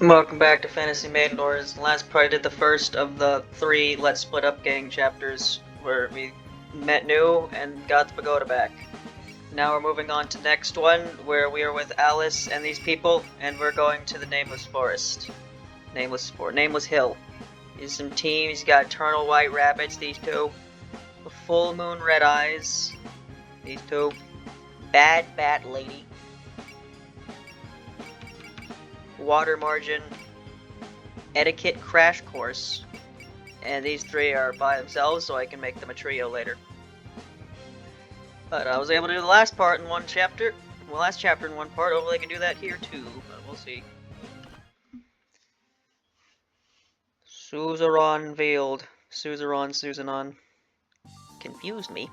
Welcome back to Fantasy Maiden Lores. Last part I did the first of the 3 Let's Split Up Gang chapters, where we met new and got the pagoda back. Now we're moving on to the next one, where we are with Alice and these people, and we're going to the Nameless Forest. Nameless Hill. These some teams, you got Eternal White Rabbits, these two. The Full Moon Red Eyes, these two. Bad Bat Lady. Water Margin, Etiquette Crash Course, and these 3 are by themselves, so I can make them a trio later. But I was able to do the last part in one chapter. Well, last chapter in one part. Hopefully I can do that here too, but we'll see. Suzuran Field. Suzanon. Confused me.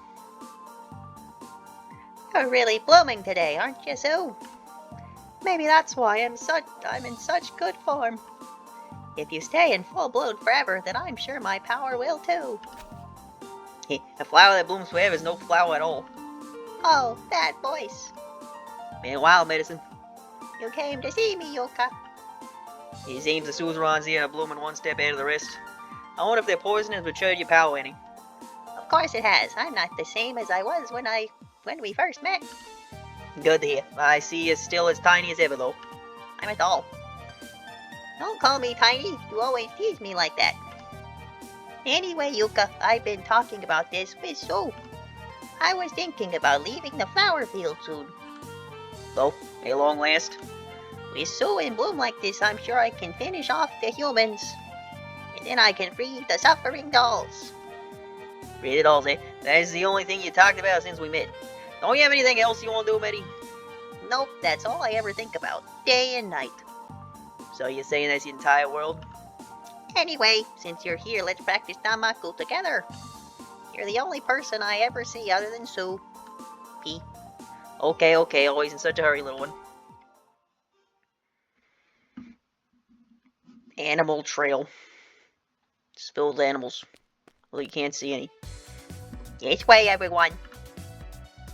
You're really blooming today, aren't you, Sue? Maybe that's why I'm in such good form. If you stay in full bloom forever, then I'm sure my power will too. A flower that blooms forever is no flower at all. Oh, that voice. Meanwhile, Medicine. You came to see me, Yuuka. It seems the Suzuran's here are blooming one step ahead of the rest. I wonder if their poisonous would show your power any. Of course it has. I'm not the same as I was when we first met. Good to hear. I see you're still as tiny as ever, though. I'm a doll. Don't call me tiny. You always tease me like that. Anyway, Yuuka, I've been talking about this with Sue. I was thinking about leaving the flower field soon. So, at long last? With Sue in bloom like this, I'm sure I can finish off the humans. And then I can free the suffering dolls. Free the dolls, eh? That is the only thing you talked about since we met. Don't you have anything else you want to do, Meddy? Nope, that's all I ever think about, day and night. So you're saying that's the entire world? Anyway, since you're here, let's practice Danmaku together. You're the only person I ever see other than Sue. P. Okay, always in such a hurry, little one. Animal trail. Just filled with animals. Well, you can't see any. This way, everyone.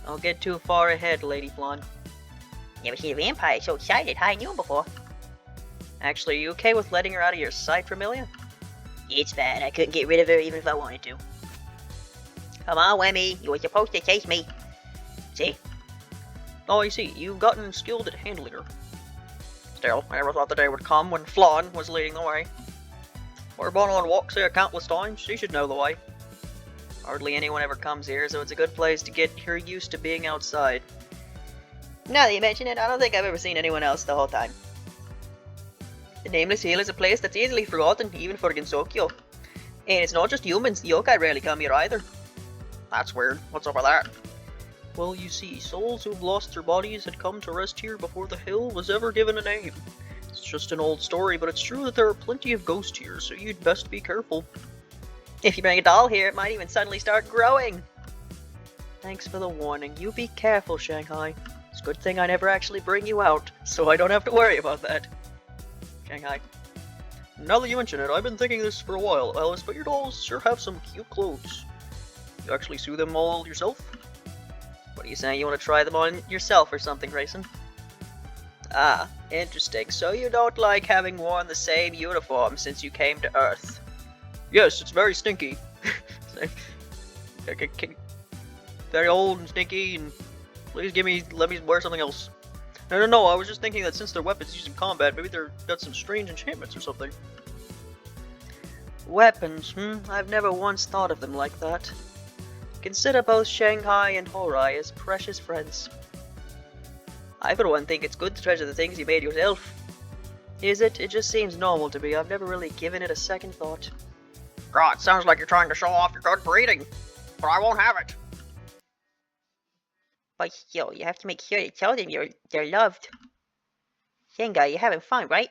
Don't get too far ahead, Lady Flan. Never seen a vampire so excited high noon before. Actually, are you okay with letting her out of your sight for Amelia? It's fine. I couldn't get rid of her even if I wanted to. Come on, Wemmy. You were supposed to chase me. See? Oh, I see. You've gotten skilled at handling her. Still, I never thought the day would come when Flan was leading the way. We're born on walks here countless times. She should know the way. Hardly anyone ever comes here, so it's a good place to get her used to being outside. Now that you mention it, I don't think I've ever seen anyone else the whole time. The Nameless Hill is a place that's easily forgotten, even for Gensokyo. And it's not just humans, the yokai rarely come here either. That's weird. What's up with that? Well, you see, souls who've lost their bodies had come to rest here before the hill was ever given a name. It's just an old story, but it's true that there are plenty of ghosts here, so you'd best be careful. If you bring a doll here, it might even suddenly start growing. Thanks for the warning. You be careful, Shanghai. It's a good thing I never actually bring you out, so I don't have to worry about that. Shanghai. Now that you mention it, I've been thinking this for a while, Alice, but your dolls sure have some cute clothes. You actually sew them all yourself? What are you saying, you want to try them on yourself or something, Grayson? Ah, interesting. So you don't like having worn the same uniform since you came to Earth? Yes, it's very stinky. Very old and stinky, and please let me wear something else. No, I was just thinking that since they're weapons used in combat, maybe they've got some strange enchantments or something. Weapons, I've never once thought of them like that. Consider both Shanghai and Horai as precious friends. I for one think it's good to treasure the things you made yourself. Is it? It just seems normal to me. I've never really given it a second thought. God, it sounds like you're trying to show off your good breeding, but I won't have it. But still, you have to make sure to tell them they're loved. Shanghai, you're having fun, right?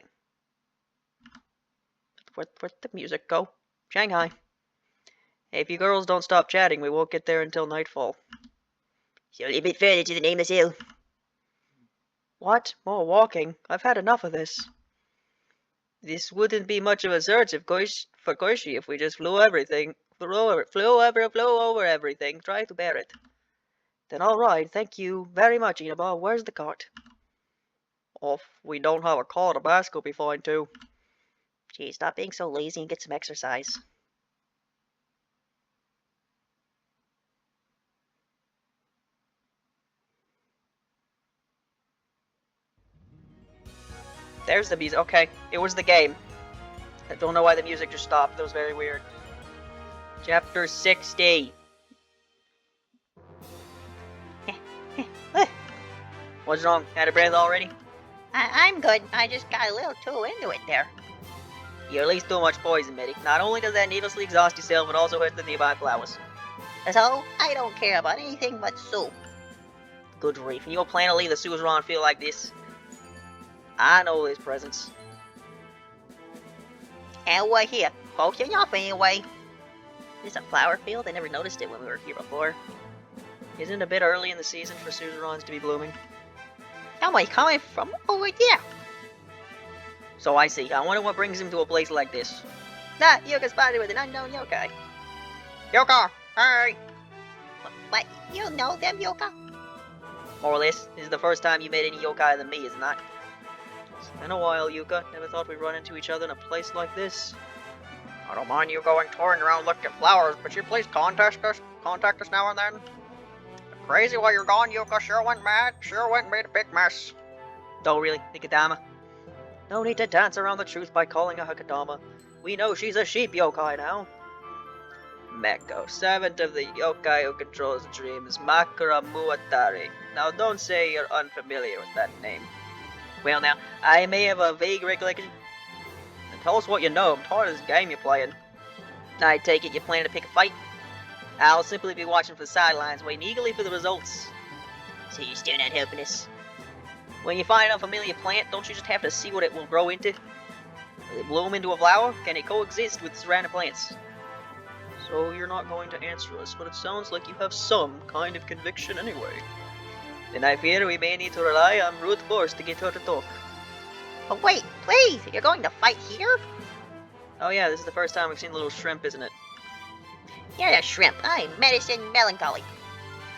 Where'd the music go? Shanghai. Hey, if you girls don't stop chatting, we won't get there until nightfall. So a bit further to the Nameless Hill. What? More walking? I've had enough of this. This wouldn't be much of a search for Koishi if we just flew over everything. Try to bear it. Then alright, thank you very much, Inaba. Where's the cart? Oh, if we don't have a car, the basket will be fine too. Gee, stop being so lazy and get some exercise. There's the music. Okay, it was the game. I don't know why the music just stopped. That was very weird. Chapter 60. What's wrong? Out of breath already? I'm good. I just got a little too into it there. You release too much poison, Mitty. Not only does that needlessly exhaust yourself, it also hurts the nearby flowers. So, I don't care about anything but soup. Good grief. And you plan to leave the Suzuran Field like this? I know his presence. And we're here, close enough anyway. There's a flower field. I never noticed it when we were here before. Isn't it a bit early in the season for Suzurans to be blooming? Somebody's coming from over there. So I see. I wonder what brings him to a place like this. Nah, Yuuka spotted with an unknown yokai. Yuuka! Hey! But you know them, Yuuka? More or less. This is the first time you met any yokai than me, isn't it? It's been a while, Yuuka. Never thought we'd run into each other in a place like this. I don't mind you going touring around looking at flowers, but you please contact us now and then. Crazy while you're gone, Yuuka sure went mad. Sure went and made a big mess. Don't really, Nikadama. No need to dance around the truth by calling her Hakadama. We know she's a sheep yokai now. Meko, servant of the yokai who controls the dreams, Makura Muatari. Now don't say you're unfamiliar with that name. Well now, I may have a vague recollection. Then tell us what you know. I'm tired of this game you're playing. I take it you plan to pick a fight? I'll simply be watching from the sidelines, waiting eagerly for the results. So you're still not helping us? When you find an unfamiliar plant, don't you just have to see what it will grow into? Will it bloom into a flower? Can it coexist with surrounding plants? So you're not going to answer us, but it sounds like you have some kind of conviction anyway. Then I fear we may need to rely on brute force to get her to talk. But wait, please! You're going to fight here? Oh yeah, this is the first time we've seen little shrimp, isn't it? You're a shrimp. I'm Medicine Melancholy.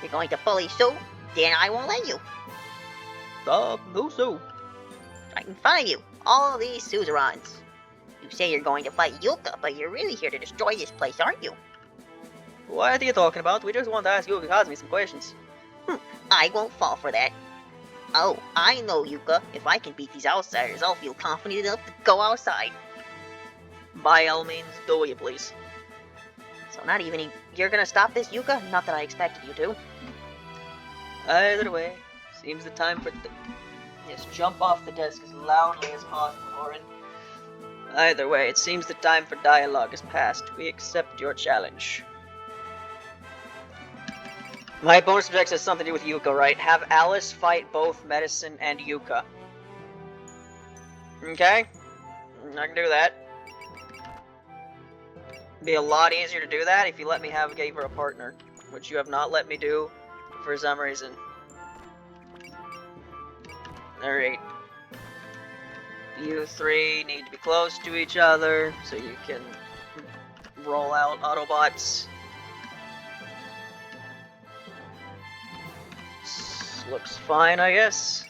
You're going to bully Sue? Then I won't let you. Who's Sue? Right in front of you. All of these Suzurans. You say you're going to fight Yuuka, but you're really here to destroy this place, aren't you? What are you talking about? We just want to ask Yuuka Kazumi some questions. I won't fall for that. Oh, I know, Yuuka. If I can beat these outsiders, I'll feel confident enough to go outside. By all means, do you please. So not even you're gonna stop this, Yuuka? Not that I expected you to. Either way, seems the time for... Yes, jump off the desk as loudly as possible, Orin. Either way, it seems the time for dialogue has passed. We accept your challenge. My bonus objective has something to do with Yuuka, right? Have Alice fight both Medicine and Yuuka. Okay? I can do that. Be a lot easier to do that if you let me give her a partner, which you have not let me do for some reason. Alright. You three need to be close to each other so you can roll out Autobots. Looks fine, I guess.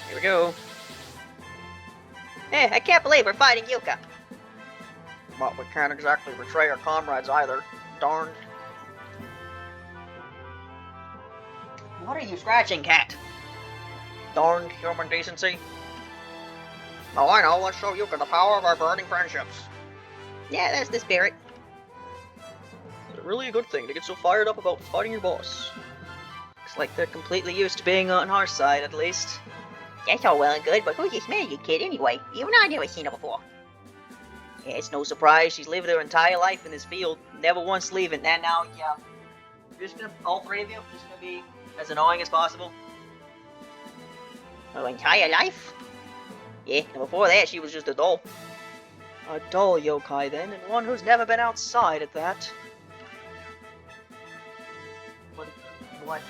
Here we go. Hey, I can't believe we're fighting Yuuka. But we can't exactly betray our comrades either. Darned. What are you scratching, cat? Darned human decency. Oh, I know. Let's show Yuuka the power of our burning friendships. Yeah, that's the spirit. It's really a good thing to get so fired up about fighting your boss. Looks like they're completely used to being on our side, at least. That's all well and good, but who's this man, you kid, anyway? Even I never seen her before. Yeah, it's no surprise. She's lived her entire life in this field, never once leaving. And now, yeah, you're just gonna, all three of you, just gonna be as annoying as possible. Her entire life? Yeah, and before that, she was just a doll. A doll yokai, then, and one who's never been outside at that. What?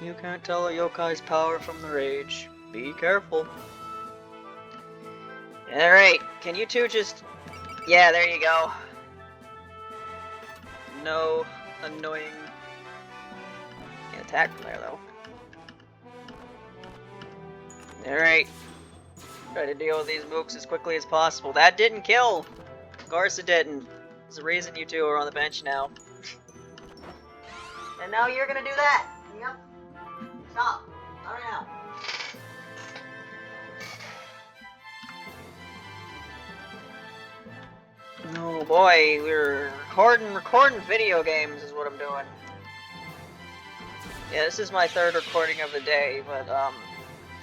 You can't tell a yokai's power from the rage. Be careful. Alright, can you two just... Yeah, there you go. No annoying attack from there, though. Alright. Try to deal with these mooks as quickly as possible. That didn't kill! Of course it didn't. There's a reason you two are on the bench now. And now you're gonna do that! Yep. Stop. Not right now. Oh boy, we're recording video games is what I'm doing. Yeah, this is my third recording of the day, but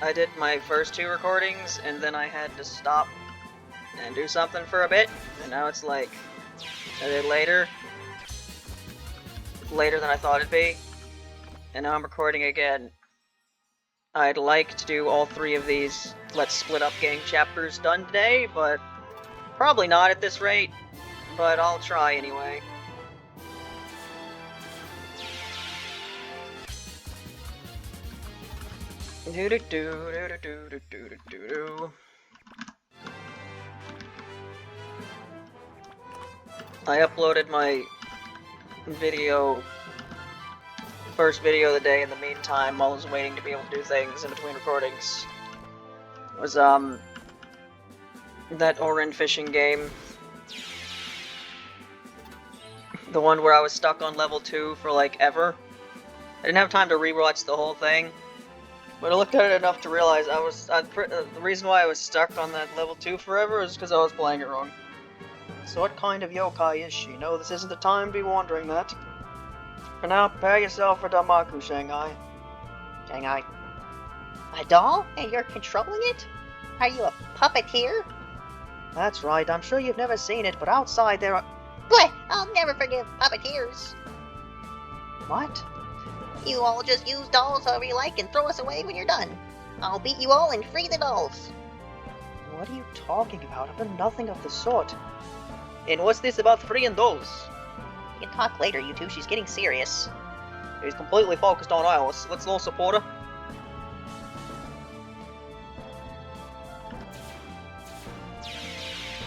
I did my first 2 recordings and then I had to stop and do something for a bit, and now it's like a bit later than I thought it'd be, and now I'm recording again. I'd like to do all 3 of these Let's Split Up game chapters done today, but probably not at this rate, but I'll try anyway. I uploaded my first video of the day in the meantime while I was waiting to be able to do things in between recordings. It was, that Orin fishing game. The one where I was stuck on level 2 for, like, ever. I didn't have time to rewatch the whole thing, but I looked at it enough to realize the reason why I was stuck on that level 2 forever is because I was playing it wrong. So what kind of yokai is she? No, this isn't the time to be wondering that. For now, prepare yourself for Damaku, Shanghai. Shanghai. A doll? And you're controlling it? Are you a puppeteer? That's right, I'm sure you've never seen it, but outside there are... Bleh! I'll never forgive puppeteers. What? You all just use dolls however you like and throw us away when you're done. I'll beat you all and free the dolls. What are you talking about? I've done nothing of the sort. And what's this about freeing dolls? We can talk later, you two. She's getting serious. He's completely focused on Alice. Let's all support her.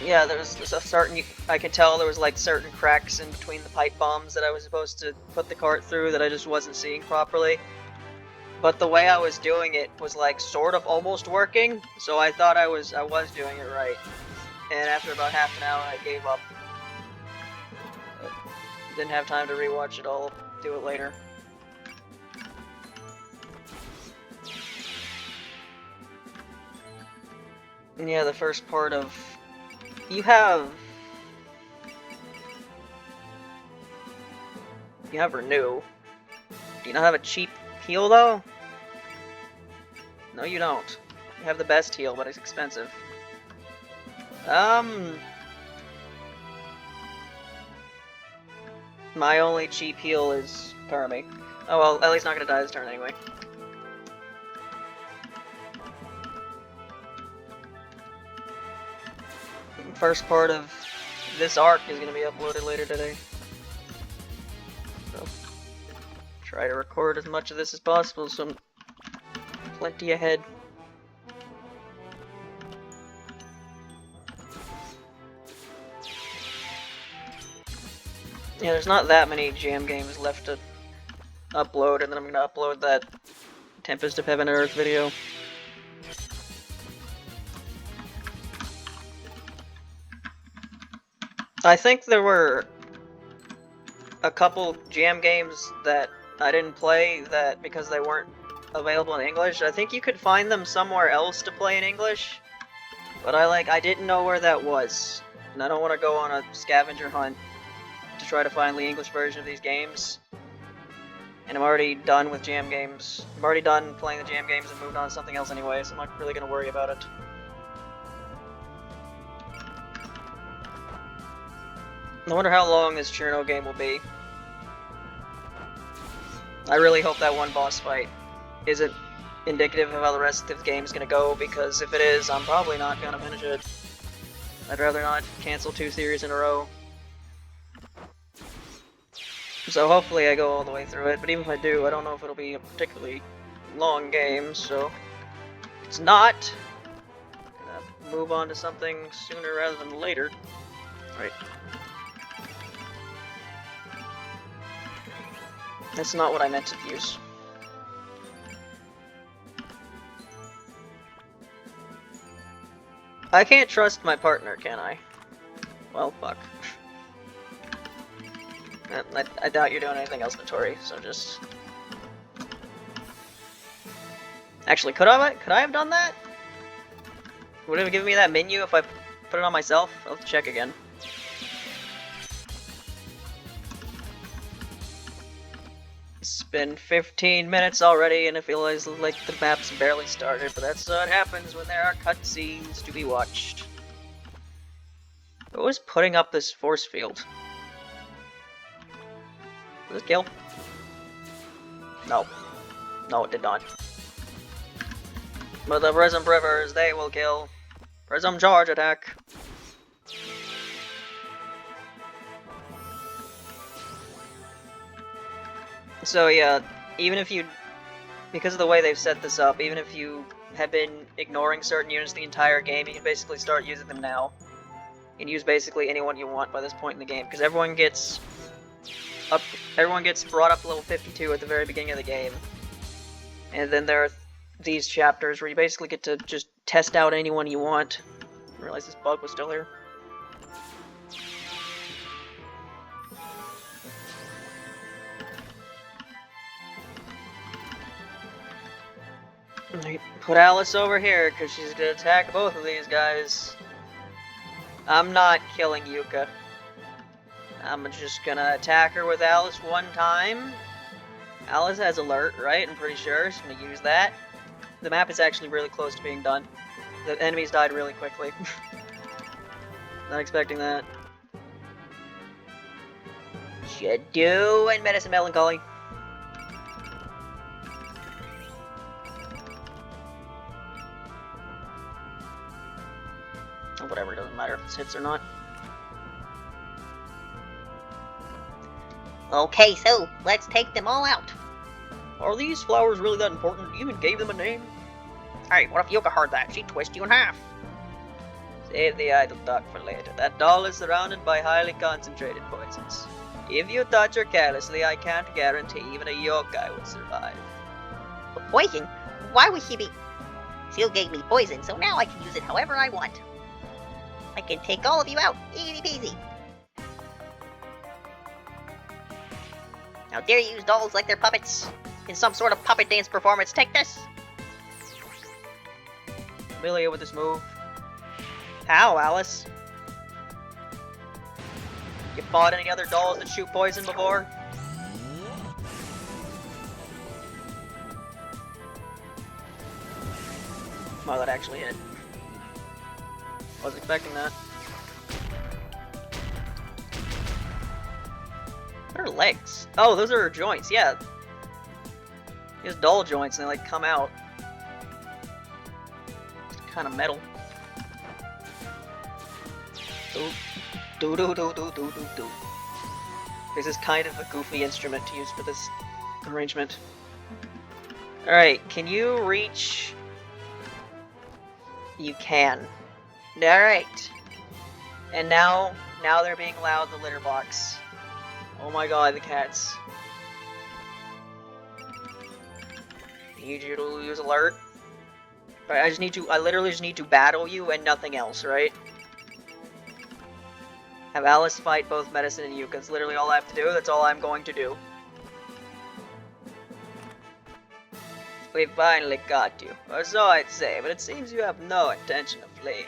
Yeah, there's a certain... I could tell there was like certain cracks in between the pipe bombs that I was supposed to put the cart through that I just wasn't seeing properly. But the way I was doing it was like sort of almost working, so I thought I was doing it right. And after about half an hour, I gave up. Didn't have time to rewatch it all. Do it later. And yeah, the first part of... You have Renew. Do you not have a cheap heal, though? No, you don't. You have the best heal, but it's expensive. My only cheap heal is Karami. Oh well, at least not gonna die this turn anyway. First part of this arc is gonna be uploaded later today. So, try to record as much of this as possible, so I'm plenty ahead. Yeah, there's not that many jam games left to upload, and then I'm gonna upload that Tempest of Heaven and Earth video. I think there were a couple jam games that I didn't play that because they weren't available in English. I think you could find them somewhere else to play in English, but I didn't know where that was, and I don't want to go on a scavenger hunt to try to find the English version of these games. And I'm already done with jam games. I'm already done playing the jam games and moved on to something else anyway, so I'm not really going to worry about it. I wonder how long this Cherno game will be. I really hope that one boss fight isn't indicative of how the rest of the game is going to go, because if it is, I'm probably not going to finish it. I'd rather not cancel 2 series in a row. So hopefully I go all the way through it, but even if I do, I don't know if it'll be a particularly long game, so... If it's not, I'm gonna move on to something sooner rather than later. Right. That's not what I meant to use. I can't trust my partner, can I? Well, fuck. I doubt you're doing anything else, Notori, so just... Actually, could I have done that? Would it have given me that menu if I put it on myself? I'll have to check again. It's been 15 minutes already, and it feels like the map's barely started, but that's what happens when there are cutscenes to be watched. Who was putting up this force field? Did this kill? No. No, it did not. But the Prism Rivers, they will kill. Prism Charge Attack. So yeah, even if you... Because of the way they've set this up, even if you have been ignoring certain units the entire game, you can basically start using them now. You can use basically anyone you want by this point in the game, because everyone gets brought up to level 52 at the very beginning of the game. And then there are these chapters where you basically get to just test out anyone you want. I realized this bug was still here. Put Alice over here, because she's gonna attack both of these guys. I'm not killing Yuuka. I'm just gonna attack her with Alice one time. Alice has alert, right? I'm pretty sure she's gonna use that. The map is actually really close to being done. The enemies died really quickly. Not expecting that. Yuuka and Medicine Melancholy. Oh, whatever, it doesn't matter if it's hits or not. Okay, so let's take them all out. Are these flowers really that important? You even gave them a name? Hey, what if Yuuka heard that? She'd twist you in half. Save the idle talk for later. That doll is surrounded by highly concentrated poisons. If you touch her carelessly, I can't guarantee even a yokai would survive. Poison? Why would she be... Seal gave me poison, so now I can use it however I want. I can take all of you out. Easy peasy. How dare you use dolls like they're puppets? In some sort of puppet dance performance, take this! Familiar with this move? How, Alice? You fought any other dolls that shoot poison before? Wow, that actually hit. Wasn't expecting that. What are legs? Oh, those are her joints, yeah. These doll joints, and they like come out. It's kind of metal. Do do do do do do do. This is kind of a goofy instrument to use for this arrangement. Alright, can you reach? You can. Alright. And now they're being allowed the litter box. Oh my god, the cats. Need you to use alert. Alright, I literally just need to battle you and nothing else, right? Have Alice fight both Medicine and Yuuka. That's literally all I have to do. That's all I'm going to do. We finally got you. Or so I'd say, but it seems you have no intention of fleeing.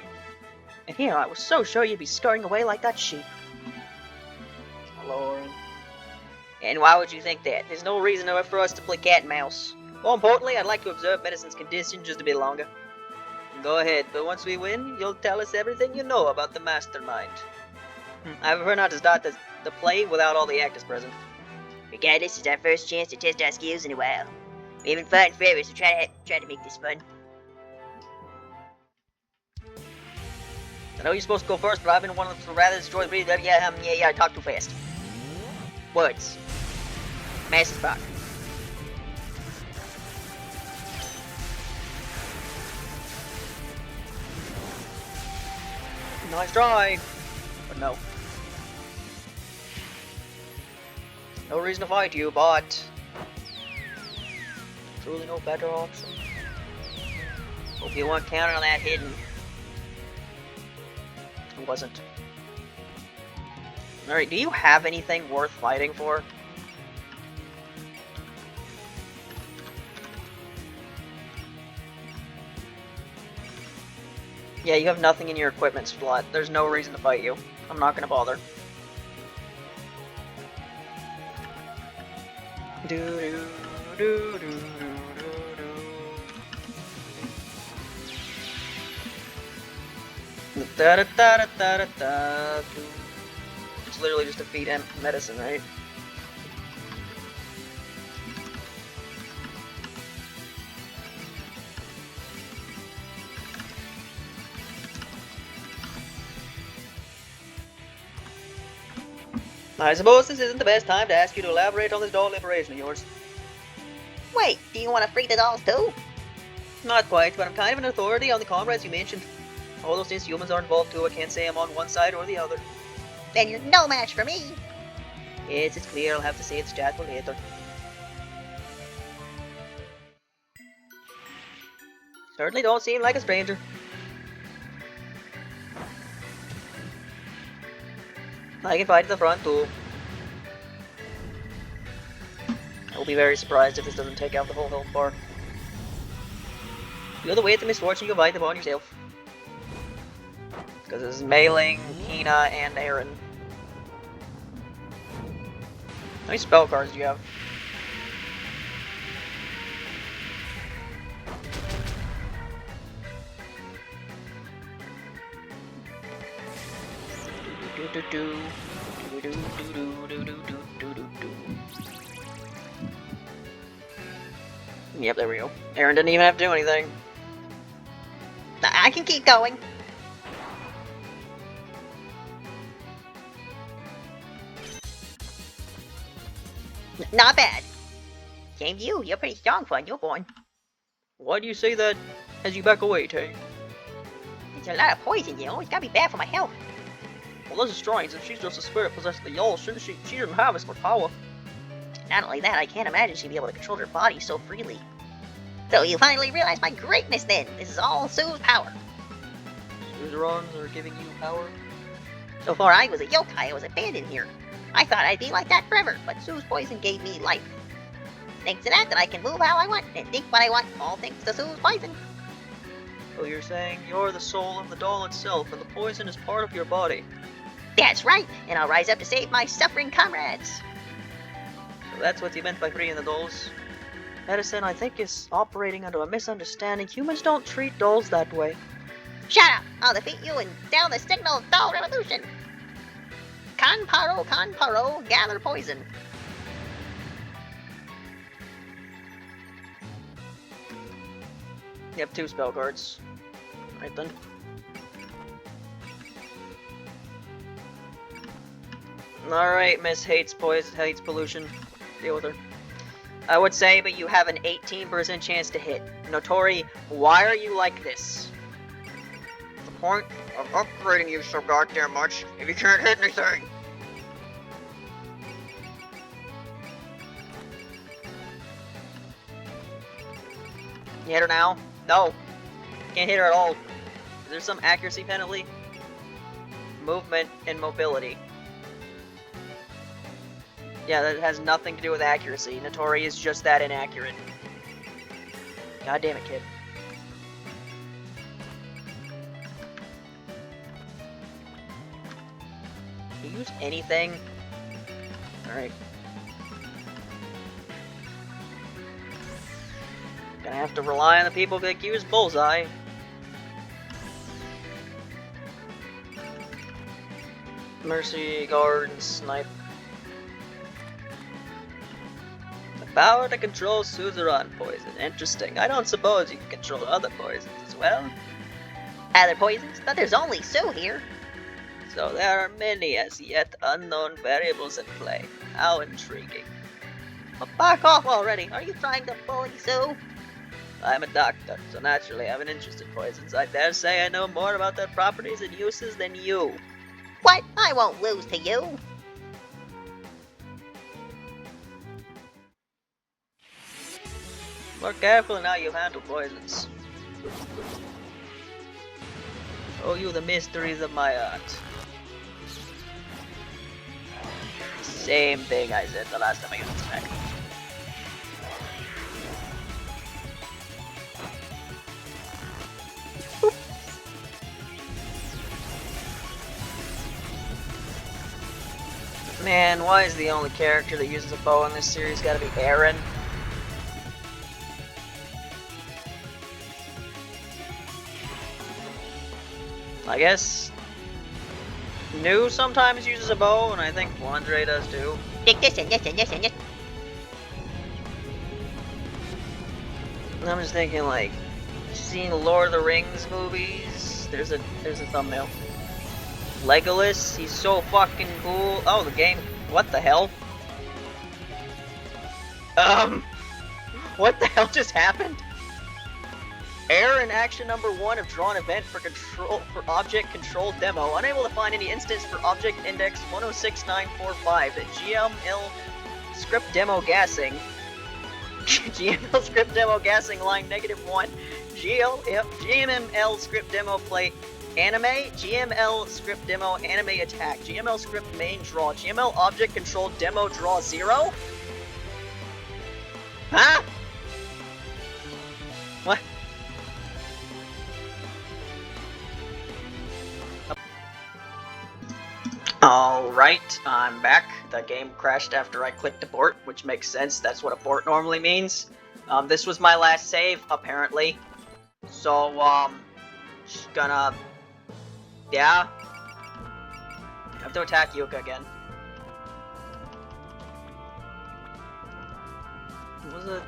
And here, I was so sure you'd be scurrying away like that sheep. Lord. And why would you think that? There's no reason for us to play cat and mouse. More importantly, I'd like to observe Medicine's condition just a bit longer. Go ahead, but once we win, you'll tell us everything you know about the mastermind. I prefer not to start the play without all the actors present. Regardless, it's our first chance to test our skills in a while. We haven't fought in forever, so try to make this fun. I know you're supposed to go first, but I've been one of the rather destroyed breed. Yeah, I talk too fast. Words. Massive spark. Nice try. But no. No reason to fight you, but truly no better option. Hope you weren't counting on that hidden. It wasn't. Alright, do you have anything worth fighting for? Yeah, you have nothing in your equipment slot. There's no reason to fight you. I'm not gonna bother. It's literally just defeat medicine, right? I suppose this isn't the best time to ask you to elaborate on this doll liberation of yours. Wait, do you want to free the dolls too? Not quite, but I'm kind of an authority on the comrades you mentioned. Although since humans are involved too, I can't say I'm on one side or the other. Then you're no match for me. Yes, it's clear. I'll have to say it's chat for later. Certainly don't seem like a stranger. I can fight at the front too. I will be very surprised if this doesn't take out the whole health bar. The other way to misfortune you invite upon yourself. Because this is Mei Ling, Hina, and Aaron. How many spell cards do you have? Yep, there we go. Aaron didn't even have to do anything. I can keep going. Not bad. Same to you. You're pretty strong for a newborn. Why do you say that as you back away, Tay? There's a lot of poison, you know. It's gotta be bad for my health. Well, this is strange. If she's just a spirit possessed of the Yol, shouldn't she? She doesn't have as much power. Not only that, I can't imagine she'd be able to control her body so freely. So you finally realize my greatness then. This is all Sue's power. Suzurans are giving you power? Before I was a yokai, I was abandoned here. I thought I'd be like that forever, but Sue's poison gave me life. Thanks to that, I can move how I want and think what I want, all thanks to Sue's poison. So you're saying you're the soul of the doll itself, and the poison is part of your body. That's right, and I'll rise up to save my suffering comrades. So that's what you meant by freeing the dolls? Medicine, I think, is operating under a misunderstanding. Humans don't treat dolls that way. Shut up! I'll defeat you and sound the signal of doll revolution! Kanparo, gather poison. You have 2 spell cards. Right then. Alright, Miss hates poison, hates pollution. Deal with her. I would say, but you have an 18% chance to hit. Notori, why are you like this? The point of upgrading you so goddamn much if you can't hit anything. You hit her now? No. Can't hit her at all. Is there some accuracy penalty? Movement and mobility. Yeah, that has nothing to do with accuracy. Notori is just that inaccurate. God damn it, kid. Can you use anything? Alright. Gonna have to rely on the people that use Bullseye. Mercy, Guard, and Snipe. The power to control Suzuran poison. Interesting. I don't suppose you can control other poisons as well. Other poisons? But there's only Sue here. So there are many as yet unknown variables at play. How intriguing. Well, back off already. Are you trying to bully Sue? I'm a doctor, so naturally I have an interest in poisons. I dare say I know more about their properties and uses than you. What? I won't lose to you. More careful in how you handle poisons. Show you the mysteries of my art. Same thing I said the last time I used this mech. Man, why is the only character that uses a bow in this series gotta be Aaron? I guess New sometimes uses a bow, and I think Andre does too. Listen. I'm just thinking, like, seen Lord of the Rings movies? There's a thumbnail. Legolas, he's so fucking cool. Oh, the game. What the hell? What the hell just happened? Error in action number 1 of drawn event for object control demo. Unable to find any instance for object index 106945. The GML script demo gassing. GML script demo gassing line -1. GML script demo plate anime. GML script demo anime attack. GML script main draw. GML object control demo draw 0. Huh? What? Alright, I'm back. The game crashed after I clicked abort, which makes sense. That's what abort normally means. This was my last save, apparently. So, just gonna... yeah. I have to attack Yuuka again. What was it?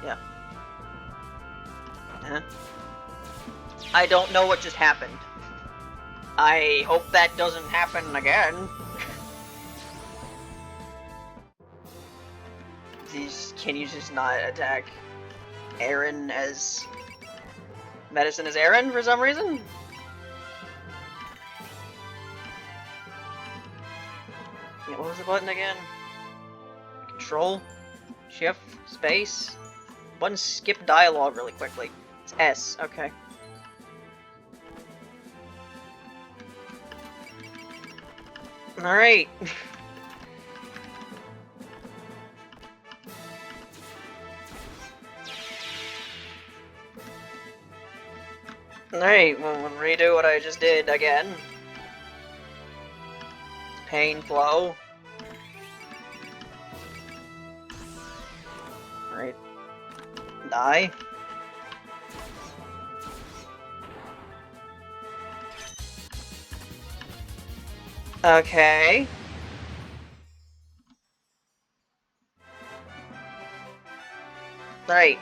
Yeah. I don't know what just happened. I hope that doesn't happen again. Can you just not attack Aaron as... Medicine as Aaron for some reason? Yeah, what was the button again? Control? Shift? Space? Button skip dialogue really quickly. It's S, okay. Alright. Alright, we'll redo what I just did again. Pain flow. Alright. Die. Okay. Right.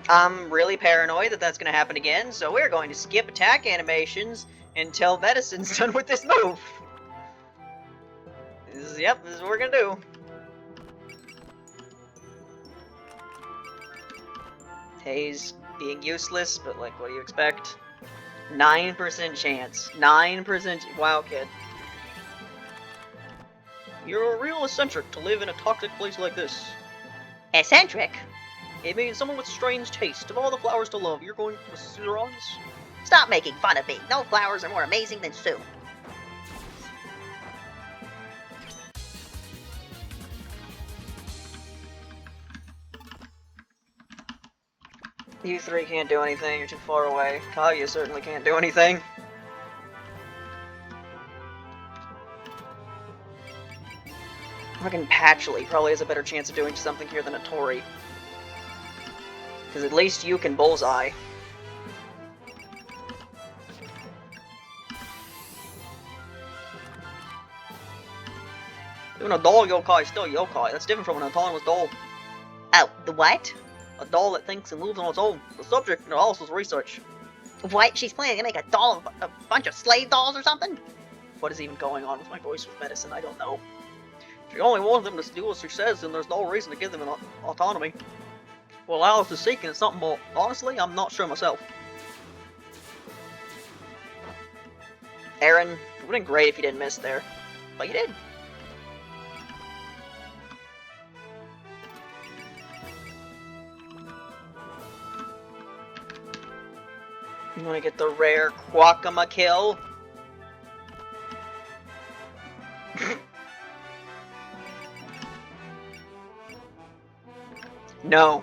I'm really paranoid that that's going to happen again, so we're going to skip attack animations until Medicine's done with this move. Yep, this is what we're going to do. Haze being useless, but like, what do you expect? 9% chance. 9%. Wow, kid. You're a real eccentric to live in a toxic place like this. Eccentric? It means someone with strange taste. Of all the flowers to love, you're going for Suzurans? Stop making fun of me. No flowers are more amazing than Sue. You three can't do anything, you're too far away. Kaguya certainly can't do anything. Fucking Patchley probably has a better chance of doing something here than a Tori. Because at least you can bullseye. Doing a doll yokai is still yokai. That's different from an autonomous doll. Oh, the what? A doll that thinks and moves on its own. The subject in analysis research. What? She's planning to make a doll of a bunch of slave dolls or something? What is even going on with my voice with Medicine? I don't know. She only wants them to do as she says, and there's no reason to give them an autonomy. Well, Alice is seeking something more. Honestly, I'm not sure myself. Aaron, it would have been great if you didn't miss there. But you did. You wanna get the rare Quackama kill? No.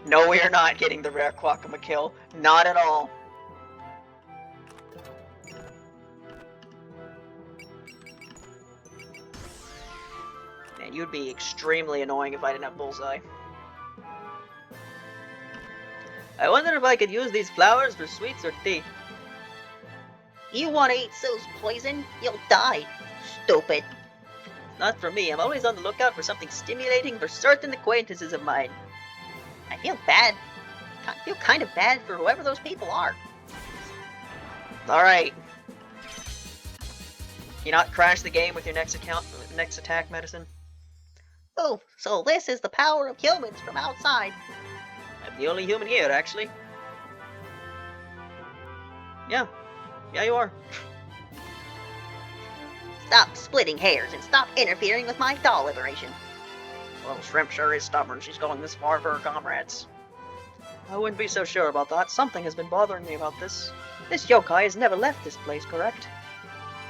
No, we are not getting the rare Quackama kill. Not at all. Man, you'd be extremely annoying if I didn't have Bullseye. I wonder if I could use these flowers for sweets or tea. You want to eat Sue's poison? You'll die. Stupid. Not for me. I'm always on the lookout for something stimulating for certain acquaintances of mine. I feel bad. I feel kind of bad for whoever those people are. Alright. You not crash the game with your next attack, Medicine? Oh, so this is the power of humans from outside. I'm the only human here, actually. Yeah. Yeah, you are. Stop splitting hairs and stop interfering with my doll liberation. Well, Shrimp sure is stubborn. She's going this far for her comrades. I wouldn't be so sure about that. Something has been bothering me about this. This yokai has never left this place, correct?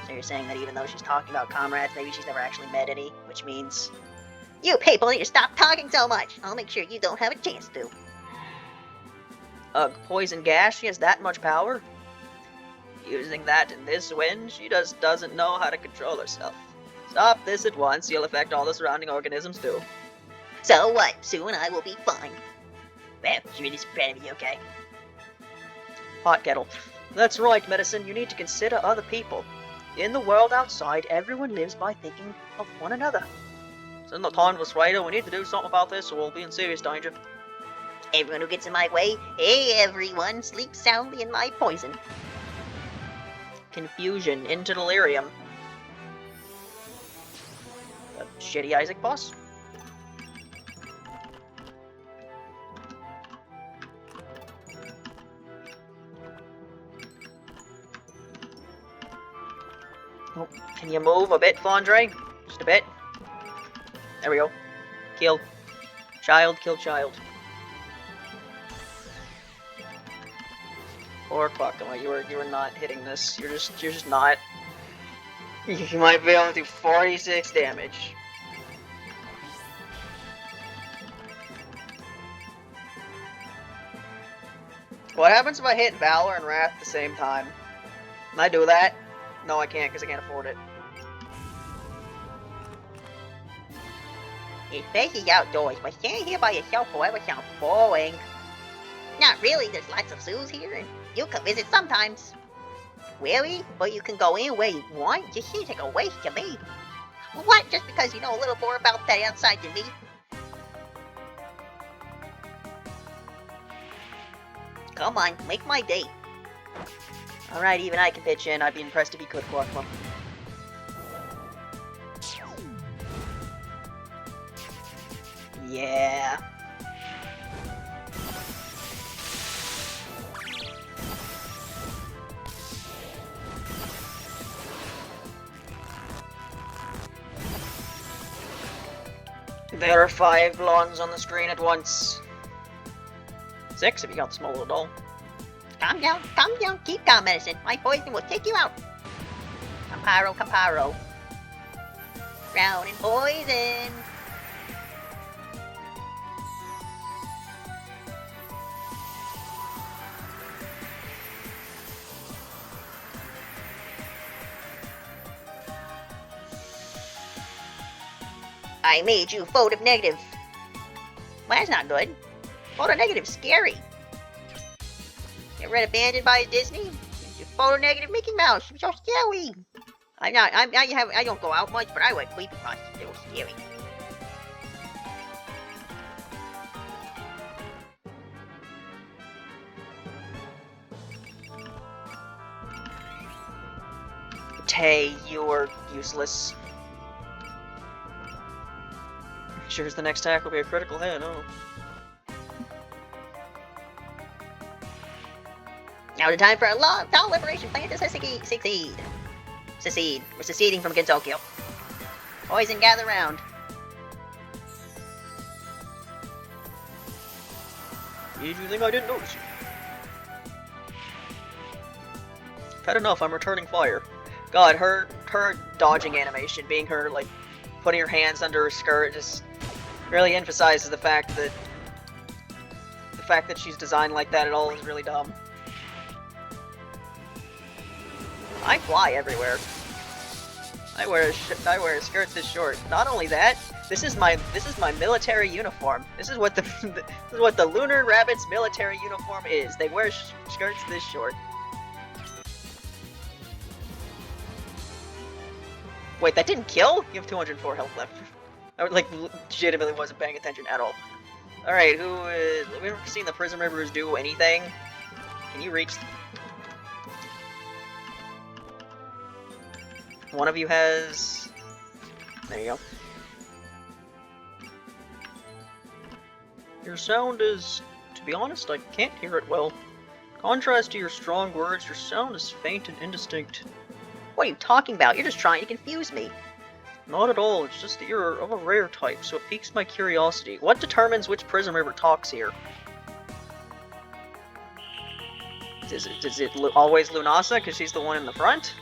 So you're saying that even though she's talking about comrades, maybe she's never actually met any, which means... You people need to stop talking so much! I'll make sure you don't have a chance to. Ugh, poison gas? She has that much power? Using that in this wind, she just doesn't know how to control herself. Stop this at once, you'll affect all the surrounding organisms too. So what? Sue and I will be fine. Well, she really is proud of you, okay? Hot kettle. That's right, Medicine, you need to consider other people. In the world outside, everyone lives by thinking of one another. It's in the timeless writer, we need to do something about this or we'll be in serious danger. Everyone who gets in my way, hey everyone, sleep soundly in my poison. Confusion into delirium. A shitty Isaac boss? Oh, can you move a bit, Fondre? Just a bit. There we go. Kill. Child, kill child. Or Quackama, you were not hitting this. You're just not. You might be able to do 46 damage. What happens if I hit Valor and Wrath at the same time? Can I do that? No, I can't because I can't afford it. Especially outdoors, but standing here by yourself forever sounds boring. Not really, there's lots of zoos here, and you can visit sometimes. Really? But you can go anywhere you want? Just seems like a waste to me. What? Just because you know a little more about that outside than me? Come on, make my day. Alright, even I can pitch in. I'd be impressed if you could, Quackama. Yeah. There are 5 lawns on the screen at once. 6 if you count the small little doll. Calm down, keep calm, Medicine. My poison will take you out. Camparo, Camparo. Drown in poison. I made you photo negative. Well, that's not good. Photo negative, scary. You read Abandoned by Disney? You're photo negative Mickey Mouse. You're so scary. I don't go out much, but I read creepypastas. They were scary. Tay, you're useless. Sure as the next attack will be a critical hit, oh. Now the time for a long town liberation plan to succeed. Secede. We're seceding from Tokyo. Poison, gather round. Did you think I didn't notice you? Had enough, I'm returning fire. God, her dodging animation, being her, like, putting her hands under her skirt, just really emphasizes the fact that she's designed like that at all is really dumb. I fly everywhere. I wear a skirt this short. Not only that, this is my military uniform. This is what the Lunar Rabbit's military uniform is. They wear skirts this short. Wait, that didn't kill? You have 204 health left. I like legitimately wasn't paying attention at all. All right, who is? We haven't seen the Prison Rivers do anything. Can you reach? One of you has... There you go. Your sound is... To be honest, I can't hear it well. Contrast to your strong words, your sound is faint and indistinct. What are you talking about? You're just trying to confuse me. Not at all, it's just that you're of a rare type, so it piques my curiosity. What determines which Prison River talks here? Is it always Lunasa, because she's the one in the front?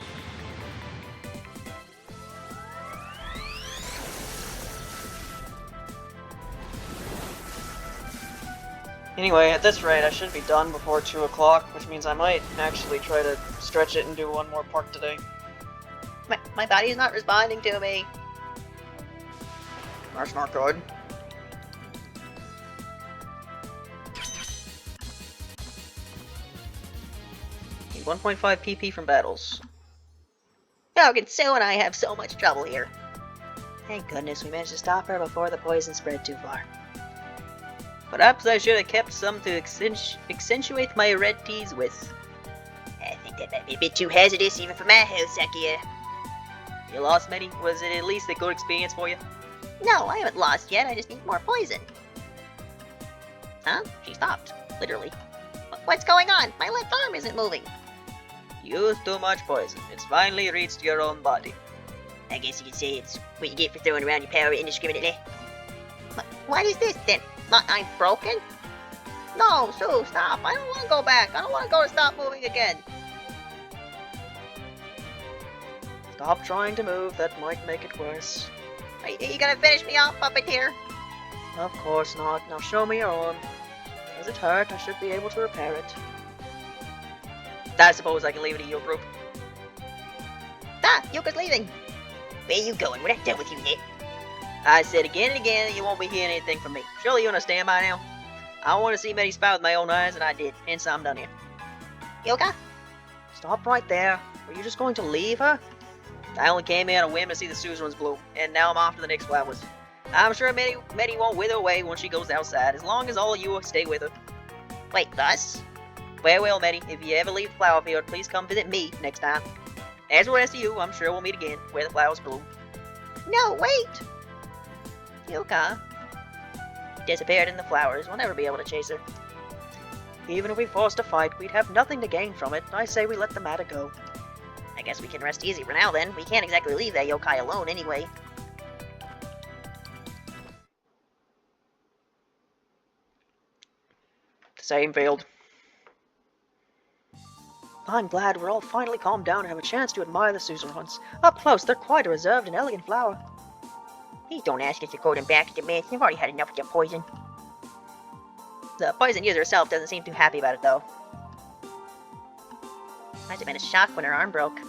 Anyway, at this rate, I should be done before 2 o'clock, which means I might actually try to stretch it and do one more part today. My body's not responding to me. That's not good. Need 1.5 PP from battles. How can Sue and I have so much trouble here? Thank goodness we managed to stop her before the poison spread too far. Perhaps I should have kept some to accentuate my red teas with. I think that might be a bit too hazardous even for my house, Sakia. You lost many? Was it at least a good experience for you? No, I haven't lost yet. I just need more poison. Huh? She stopped. Literally. What's going on? My left arm isn't moving. Used too much poison. It's finally reached your own body. I guess you could say it's what you get for throwing around your power indiscriminately. What is this then? I'm broken? No, Sue, stop. I don't want to go back. I don't want to go to stop moving again. Stop trying to move. That might make it worse. Are you gonna finish me off, puppeteer? Of course not. Now show me your arm. Does it hurt? I should be able to repair it. I suppose I can leave it to your group. Ah, Yuka's leaving. Where you going? We're not done with you yet. I said again and again that you won't be hearing anything from me. Surely you understand by now. I want to see Meddy spout with my own eyes, and I did. Hence I'm done here. Yuka? Stop right there. Were you just going to leave her? I only came here on a whim to see the Suzerains bloom, and now I'm off to the next flowers. I'm sure Meddy won't wither away when she goes outside, as long as all of you stay with her. Wait, us? Farewell, Meddy. If you ever leave the flower field, please come visit me next time. As for the rest of you, I'm sure we'll meet again, where the flowers bloom. No, wait! Yuka disappeared in the flowers. We'll never be able to chase her. Even if we forced a fight, we'd have nothing to gain from it. I say we let the matter go. I guess we can rest easy for now then. We can't exactly leave that yokai alone anyway. Same field. I'm glad we're all finally calmed down and have a chance to admire the Suzerains. Up close, they're quite a reserved and elegant flower. Please don't ask us to go them back to the man. You've already had enough of your poison. The poison user herself doesn't seem too happy about it, though. Must have been a shock when her arm broke.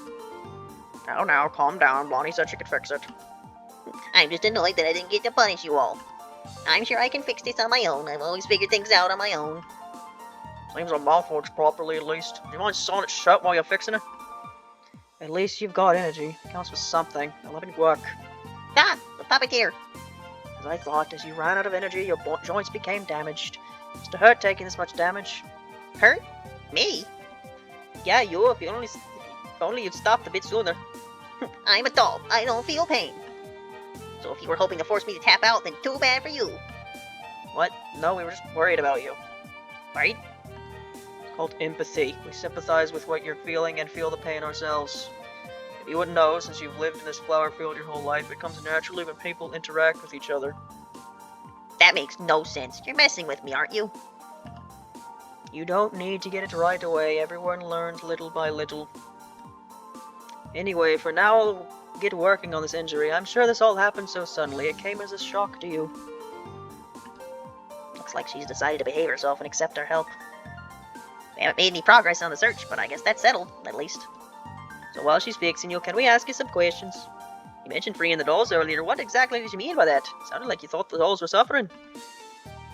Oh, now, calm down. Blondie said she could fix it. I'm just annoyed that I didn't get to punish you all. I'm sure I can fix this on my own. I've always figured things out on my own. Seems our mouth works properly, at least. Do you mind sawing it shut while you're fixing it? At least you've got energy. Counts for something. Now let it work. Ah! The puppeteer! As I thought, as you ran out of energy, your joints became damaged. It's to hurt taking this much damage. Hurt? Me? Yeah, you. If only you'd stopped a bit sooner. I'm a doll. I don't feel pain. So if you were hoping to force me to tap out, then too bad for you. What? No, we were just worried about you. Right? It's called empathy. We sympathize with what you're feeling and feel the pain ourselves. If you wouldn't know, since you've lived in this flower field your whole life, it comes naturally when people interact with each other. That makes no sense. You're messing with me, aren't you? You don't need to get it right away. Everyone learns little by little. Anyway, for now, I'll get working on this injury. I'm sure this all happened so suddenly. It came as a shock to you. Looks like she's decided to behave herself and accept our help. We haven't made any progress on the search, but I guess that's settled, at least. So while she's fixing you, can we ask you some questions? You mentioned freeing the dolls earlier. What exactly did you mean by that? It sounded like you thought the dolls were suffering.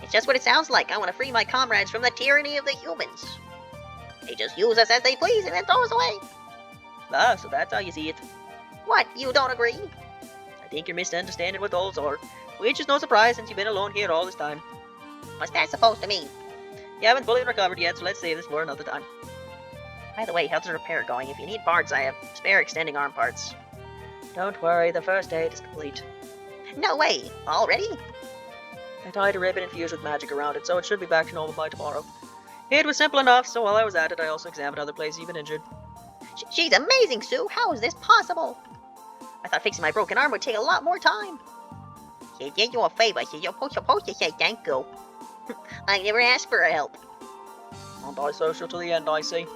It's just what it sounds like. I want to free my comrades from the tyranny of the humans. They just use us as they please and then throw us away. Ah, so that's how you see it. What, you don't agree? I think you're misunderstanding what dolls are, which is no surprise since you've been alone here all this time. What's that supposed to mean? You haven't fully recovered yet, so let's save this for another time. By the way, how's the repair going? If you need parts, I have spare extending arm parts. Don't worry, the first aid is complete. No way! Already? I tied a ribbon infused with magic around it, so it should be back to normal by tomorrow. It was simple enough, so while I was at it, I also examined other places you've been injured. She's amazing, Sue! How is this possible? I thought fixing my broken arm would take a lot more time. She did you a favor, so you're supposed to say thank you. I never asked for her help. Anti-social to the end, I see.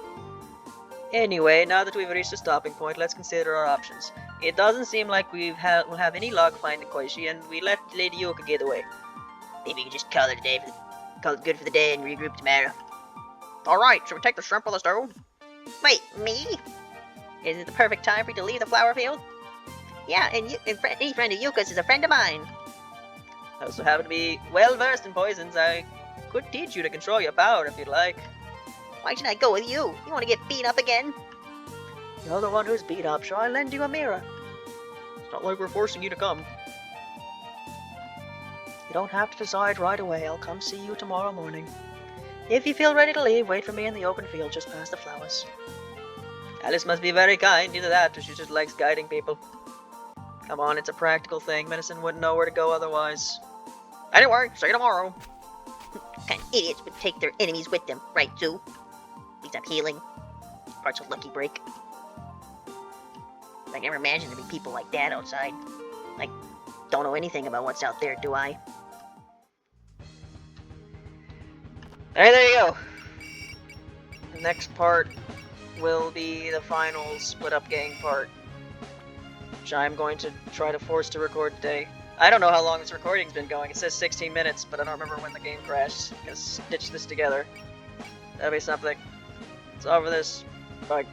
Anyway, now that we've reached a stopping point, let's consider our options. It doesn't seem like we'll have any luck finding Koichi, and we let Lady Yuuka get away. Maybe you can just call it good for the day and regroup tomorrow. Alright, should we take the shrimp on the stove? Wait, me? Is it the perfect time for you to leave the flower field? Yeah, and any friend of Yuka's is a friend of mine. I also happen to be well versed in poisons. I could teach you to control your power if you'd like. Why should I go with you? You want to get beat up again? You're the one who's beat up, so I'll lend you a mirror. It's not like we're forcing you to come. You don't have to decide right away. I'll come see you tomorrow morning. If you feel ready to leave, wait for me in the open field just past the flowers. Alice must be very kind, either that or she just likes guiding people. Come on, it's a practical thing. Medicine wouldn't know where to go otherwise. Anyway, see you tomorrow. What kind of idiots would take their enemies with them, right, Sue? At least I'm healing. Parts of lucky break. I never imagined there'd be people like that outside. Like, don't know anything about what's out there, do I? Hey, there you go. The next part will be the final split-up gang part, which I'm going to try to force to record today. I don't know how long this recording's been going. It says 16 minutes, but I don't remember when the game crashed. I'm gonna stitch this together. That'll be something. It's over this. Bye.